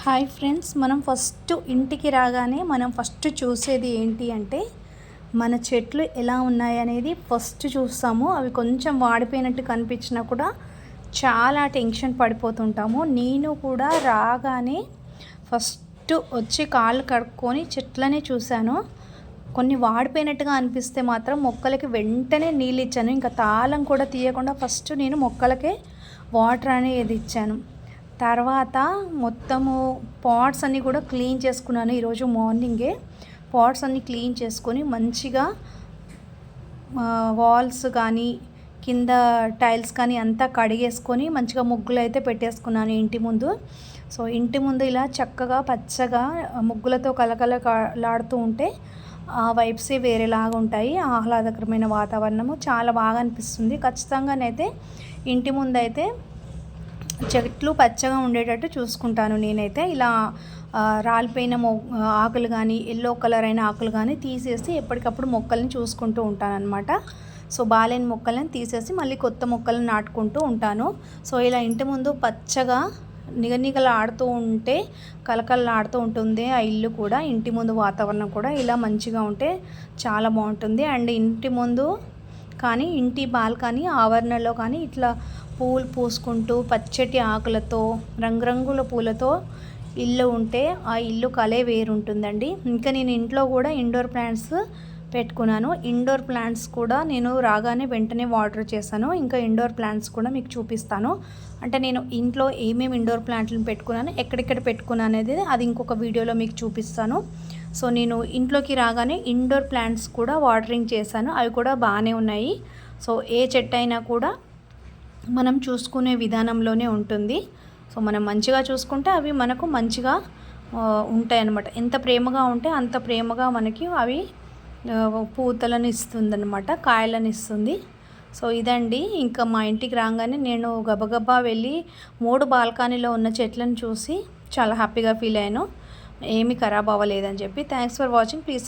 Hi friends, మనం first ఇంటికి రాగానే మనం ఫస్ట్ చూసేది ఏంటి అంటే మన చెట్లు ఎలా ఉన్నాయి అనేది ఫస్ట్ చూస్తాము. అవి కొంచెం వాడిపోయినట్టు కనిపించినా కూడా చాలా టెన్షన్ పడిపోతుంటాము. నేను కూడా రాగానే ఫస్ట్ వచ్చి కాళ్ళు కడుక్కొని చెట్లనే చూశాను. కొన్ని వాడిపోయినట్టుగా అనిపిస్తే మాత్రం మొక్కలకి వెంటనే నీళ్ళు ఇచ్చాను. ఇంకా తాళం కూడా తీయకుండా ఫస్ట్ నేను మొక్కలకే వాటర్ అనేది ఇచ్చాను. తర్వాత మొత్తము పాట్స్ అన్నీ కూడా క్లీన్ చేసుకున్నాను. ఈరోజు మార్నింగే పాట్స్ అన్నీ క్లీన్ చేసుకొని మంచిగా వాల్స్ కానీ కింద టైల్స్ కానీ అంతా కడిగేసుకొని మంచిగా ముగ్గులు అయితే పెట్టేసుకున్నాను ఇంటి ముందు. సో ఇంటి ముందు ఇలా చక్కగా పచ్చగా ముగ్గులతో కలకలలాడుతూ ఉంటే ఆ వైబ్సే వేరేలాగా ఉంటాయి. ఆహ్లాదకరమైన వాతావరణము చాలా బాగా అనిపిస్తుంది. ఖచ్చితంగానైతే ఇంటి ముందైతే చెట్లు పచ్చగా ఉండేటట్టు చూసుకుంటాను నేనైతే. ఇలా రాలిపోయిన ఆకులు కానీ ఎల్లో కలర్ అయిన ఆకులు కానీ తీసేసి ఎప్పటికప్పుడు మొక్కల్ని చూసుకుంటూ ఉంటానన్నమాట. సో బాలేని మొక్కలను తీసేసి మళ్ళీ కొత్త మొక్కలను నాటుకుంటూ ఉంటాను. సో ఇలా ఇంటి ముందు పచ్చగా నిగనిగలాడుతూ ఉంటే కలకలలాడుతూ ఉంటుంది ఆ ఇల్లు కూడా. ఇంటి ముందు వాతావరణం కూడా ఇలా మంచిగా ఉంటే చాలా బాగుంటుంది. అండ్ ఇంటి ముందు కానీ ఇంటి బాల్కనీ ఆవరణలో కానీ ఇట్లా పూలు పూసుకుంటూ పచ్చటి ఆకులతో రంగురంగుల పూలతో ఇల్లు ఉంటే ఆ ఇల్లు కలే వేరుంటుందండి. ఇంకా నేను ఇంట్లో కూడా ఇండోర్ ప్లాంట్స్ పెట్టుకున్నాను. ఇండోర్ ప్లాంట్స్ కూడా నేను రాగానే వెంటనే వాటర్ చేశాను. ఇంకా ఇండోర్ ప్లాంట్స్ కూడా మీకు చూపిస్తాను. అంటే నేను ఇంట్లో ఏమేమి ఇండోర్ ప్లాంట్లను పెట్టుకున్నాను, ఎక్కడెక్కడ పెట్టుకున్నాను అనేది అది ఇంకొక వీడియోలో మీకు చూపిస్తాను. సో నేను ఇంట్లోకి రాగానే ఇండోర్ ప్లాంట్స్ కూడా వాటరింగ్ చేశాను. అవి కూడా బాగానే ఉన్నాయి. సో ఏ చెట్టు అయినా కూడా మనం చూసుకునే విధానంలోనే ఉంటుంది. సో మనం మంచిగా చూసుకుంటే అవి మనకు మంచిగా ఉంటాయి అన్నమాట. ఎంత ప్రేమగా ఉంటే అంత ప్రేమగా మనకి అవి పూతలను ఇస్తుందన్నమాట, కాయలను ఇస్తుంది. సో ఇదండి. ఇంకా మా ఇంటికి రాగానే నేను గబగబా వెళ్ళి 3 బాల్కనీలో ఉన్న చెట్లను చూసి చాలా హ్యాపీగా ఫీల్ అయ్యాను. ఏమీ ఖరాబ్ అవ్వలేదని చెప్పి. Thanks for watching. ప్లీజ్